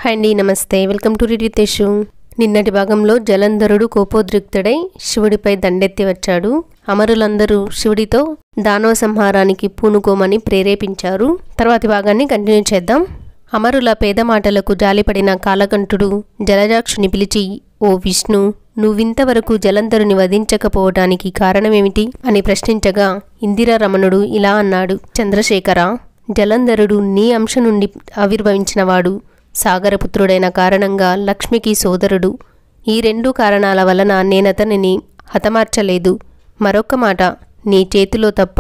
Hi అండి, namaste. Welcome to read with Yashu. నిన్నటి భాగంలో జలంధరుడు కోపోద్రిక్తుడై శివుడిపై దండెత్తి వచ్చాడు. అమరులందరూ శివుడితో దానవ సంహారానికి పూనుకోమని ప్రేరేపించారు. తర్వాతి భాగాన్ని కంటిన్యూ చేద్దాం. అమరుల పేద మాటలకు జాలిపడిన కాలకంఠుడు జలజాక్షుని పిలిచి, ఓ విష్ణు, నువ్వింతవరకు జలంధరుని వధించకపోవటానికి కారణమేమిటి అని ప్రశ్నించగా ఇందిరారమణుడు ఇలా అన్నాడు. చంద్రశేఖర, జలంధరుడు నీ అంశ నుండి ఆవిర్భవించినవాడు. సాగరపుత్రుడైన కారణంగా లక్ష్మికి సోదరుడు. ఈ రెండు కారణాల వలన నేనతనిని హతమార్చలేదు. మరొక్క మాట, నీ చేతిలో తప్ప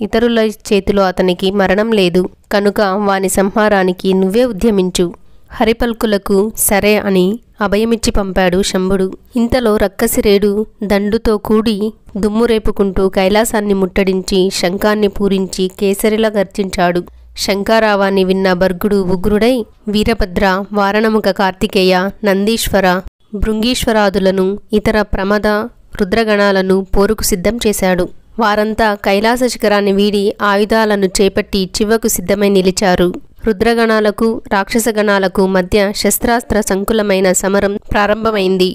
ఇతరుల చేతిలో అతనికి మరణం లేదు. కనుక వాని సంహారానికి నువ్వే ఉద్యమించు. హరిపల్కులకు సరే అని అభయమిచ్చి పంపాడు శంభుడు. ఇంతలో రక్కసిరేడు దండుతో కూడి దుమ్మురేపుకుంటూ కైలాసాన్ని ముట్టడించి శంఖాన్ని పూరించి కేసరిలా గర్జించాడు. శంఖారావాన్ని విన్న భర్గుడు ఉగ్రుడై వీరభద్ర, వారణముఖ కార్తికేయ, నందీశ్వర, భృంగీశ్వరాదులను ఇతర ప్రమద రుద్రగణాలను పోరుకు సిద్ధం చేశాడు. వారంతా కైలాస శిఖరాన్ని వీడి ఆయుధాలను చేపట్టి చివకు సిద్ధమై నిలిచారు. రుద్రగణాలకు రాక్షసగణాలకు మధ్య శస్త్రాస్త్ర సంకులమైన సమరం ప్రారంభమైంది.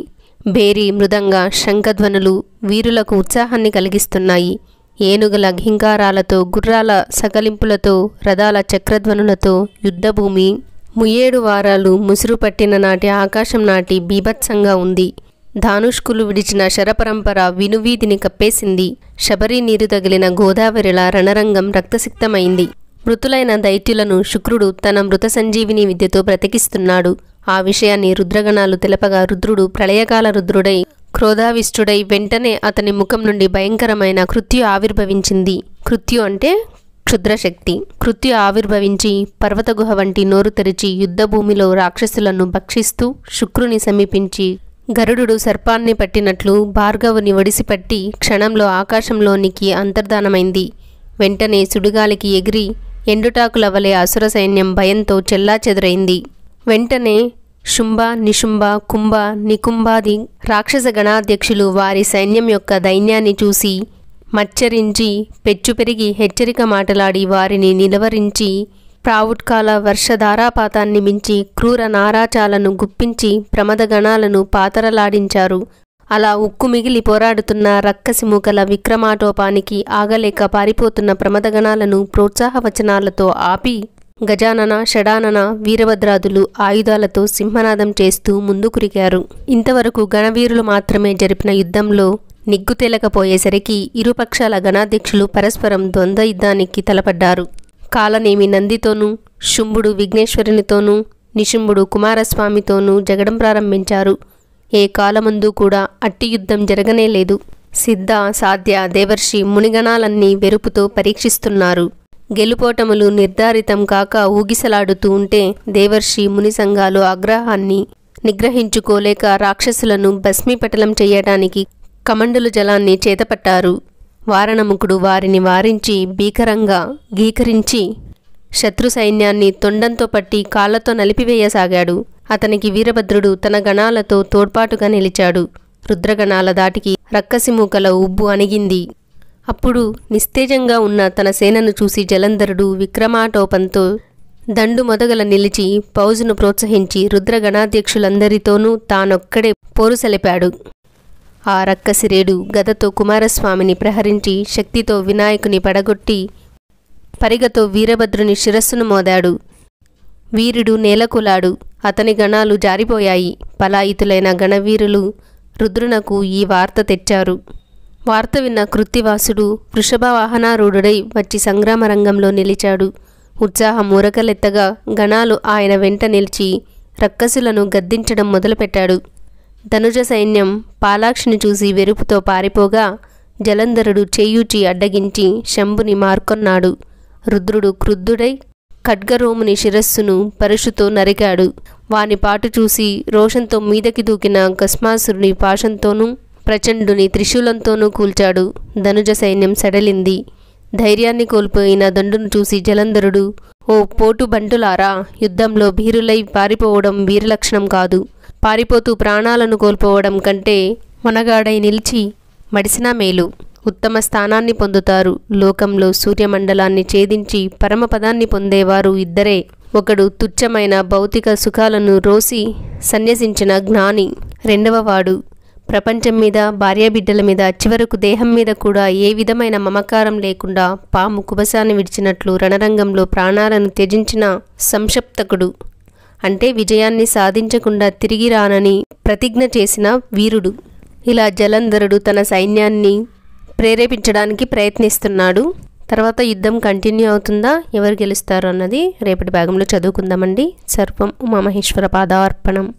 భేరి, మృదంగ, శంఖధ్వనులు వీరులకు ఉత్సాహాన్ని కలిగిస్తున్నాయి. ఏనుగుల ఘింకారాలతో, గుర్రాల సకలింపులతో, రథాల చక్రధ్వనులతో యుద్ధభూమి 7 వారాలు ముసురు పట్టిన నాటి ఆకాశం నాటి బీభత్సంగా ఉంది. ధానుష్కులు విడిచిన శరపరంపర వినువీధిని కప్పేసింది. శబరి నీరు తగిలిన గోదావరిల రణరంగం రక్తసిక్తమైంది. మృతులైన దైత్యులను శుక్రుడు తన మృత సంజీవిని విద్యతో బ్రతికిస్తున్నాడు. ఆ విషయాన్ని రుద్రగణాలు తెలపగా రుద్రుడు ప్రళయకాల రుద్రుడై క్రోధావిష్టుడై వెంటనే అతని ముఖం నుండి భయంకరమైన కృత్యు ఆవిర్భవించింది. కృత్యు అంటే క్షుద్రశక్తి. కృత్యు ఆవిర్భవించి పర్వతగుహ వంటి నోరు తెరిచి యుద్ధభూమిలో రాక్షసులను భక్షిస్తూ శుక్రుని సమీపించి గరుడు సర్పాన్ని పట్టినట్లు భార్గవుని ఒడిసిపట్టి క్షణంలో ఆకాశంలోనికి అంతర్ధానమైంది. వెంటనే సుడిగాలికి ఎగిరి ఎండుటాకుల వలె అసుర సైన్యం భయంతో చెల్లాచెదురైంది. వెంటనే శుంభ, నిశుంభ, కుంభ, నికుంభాది రాక్షస గణాధ్యక్షులు వారి సైన్యం యొక్క దైన్యాన్ని చూసి మచ్చరించి పెచ్చు పెరిగి హెచ్చరిక మాటలాడి వారిని నిలవరించి ప్రావుట్కాల వర్షధారాపాతాన్ని మించి క్రూర నారాచాలను గుప్పించి ప్రమదగణాలను పాతరలాడించారు. అలా ఉక్కు మిగిలి పోరాడుతున్న రక్కసి మూకల విక్రమాటోపానికి ఆగలేక పారిపోతున్న ప్రమదగణాలను ప్రోత్సాహవచనాలతో ఆపి గజానన, షడానన, వీరభద్రాదులు ఆయుధాలతో సింహనాదం చేస్తూ ముందుకురికారు. ఇంతవరకు గణవీరులు మాత్రమే జరిపిన యుద్ధంలో నిగ్గు తేలకపోయేసరికి ఇరుపక్షాల గణాధ్యక్షులు పరస్పరం ద్వంద్వ యుద్ధానికి తలపడ్డారు. కాలనేమి నందితోనూ, శుంభుడు విఘ్నేశ్వరునితోనూ, నిశుంభుడు కుమారస్వామితోనూ జగడం ప్రారంభించారు. ఏ కాలమందు కూడా అట్టి యుద్ధం జరగనేలేదు. సిద్ధ, సాధ్య, దేవర్షి, మునిగణాలన్నీ వెరుపుతో పరీక్షిస్తున్నారు. గెలుపోటములు నిర్ధారితం కాక ఊగిసలాడుతూ ఉంటే దేవర్షి ముని సంఘాలు ఆగ్రహాన్ని నిగ్రహించుకోలేక రాక్షసులను భస్మీపటలం చెయ్యడానికి కమండలు జలాన్ని చేతపట్టారు. వారణముఖుడు వారిని వారించి భీకరంగా గీకరించి శత్రు సైన్యాన్ని తొండంతో పట్టి కాళ్లతో నలిపివేయసాగాడు. అతనికి వీరభద్రుడు తన గణాలతో తోడ్పాటుగా నిలిచాడు. రుద్రగణాల దాటికి రక్కసిమూకల ఉబ్బు అణిగింది. అప్పుడు నిస్తేజంగా ఉన్న తన సేనను చూసి జలంధరుడు విక్రమాటోపంతో దండు మొదగల నిలిచి పౌజును ప్రోత్సహించి రుద్రగణాధ్యక్షులందరితోనూ తానొక్కడే పోరు సలిపాడు. ఆ రక్కసిరేడు గదతో కుమారస్వామిని ప్రహరించి శక్తితో వినాయకుని పడగొట్టి పరిగతో వీరభద్రుని శిరస్సును మోదాడు. వీరుడు నేలకులాడు. అతని గణాలు జారిపోయాయి. పలాయితులైన గణవీరులు రుద్రునకు ఈ వార్త తెచ్చారు. వార్త విన్న కృత్తివాసుడు వృషభ వాహనారూఢుడై వచ్చి సంగ్రామ రంగంలో నిలిచాడు. ఉత్సాహం ఉరకలెత్తగా గణాలు ఆయన వెంట నిలిచి రక్కసులను గద్దించడం మొదలుపెట్టాడు. ధనుజ సైన్యం పాలాక్షిని చూసి వెరుపుతో పారిపోగా జలంధరుడు చేయూచి అడ్డగించి శంభుని మార్కొన్నాడు. రుద్రుడు క్రుద్ధుడై ఖడ్గరోముని శిరస్సును పరుషుతో నరికాడు. వాని పాటు చూసి రోషంతో మీదకి దూకిన గస్మాసురుని పాశంతోనూ ప్రచండుని త్రిశూలంతోనూ కూల్చాడు. ధనుజ సైన్యం సడలింది. ధైర్యాన్ని కోల్పోయిన దండును చూసి జలంధరుడు, ఓ పోటు బంటులారా, యుద్ధంలో భీరులై పారిపోవడం వీరలక్షణం కాదు. పారిపోతూ ప్రాణాలను కోల్పోవడం కంటే మొనగాడై నిలిచి మడిసినా మేలు. ఉత్తమ స్థానాన్ని పొందుతారు. లోకంలో సూర్యమండలాన్ని ఛేదించి పరమపదాన్ని పొందేవారు ఇద్దరే. ఒకడు తుచ్చమైన భౌతిక సుఖాలను రోసి సన్యసించిన జ్ఞాని. రెండవ వాడు ప్రపంచం మీద, భార్యాబిడ్డల మీద, చివరకు దేహం మీద కూడా ఏ విధమైన మమకారం లేకుండా పాము కుబసాన్ని విడిచినట్లు రణరంగంలో ప్రాణాలను త్యజించిన సంక్షప్తకుడు. అంటే విజయాన్ని సాధించకుండా తిరిగి రానని ప్రతిజ్ఞ చేసిన వీరుడు. ఇలా జలంధరుడు తన సైన్యాన్ని ప్రేరేపించడానికి ప్రయత్నిస్తున్నాడు. తర్వాత యుద్ధం కంటిన్యూ అవుతుందా, ఎవరు గెలుస్తారు అన్నది రేపటి భాగంలో చదువుకుందామండి. సర్వం ఉమామహేశ్వర పాదార్పణం.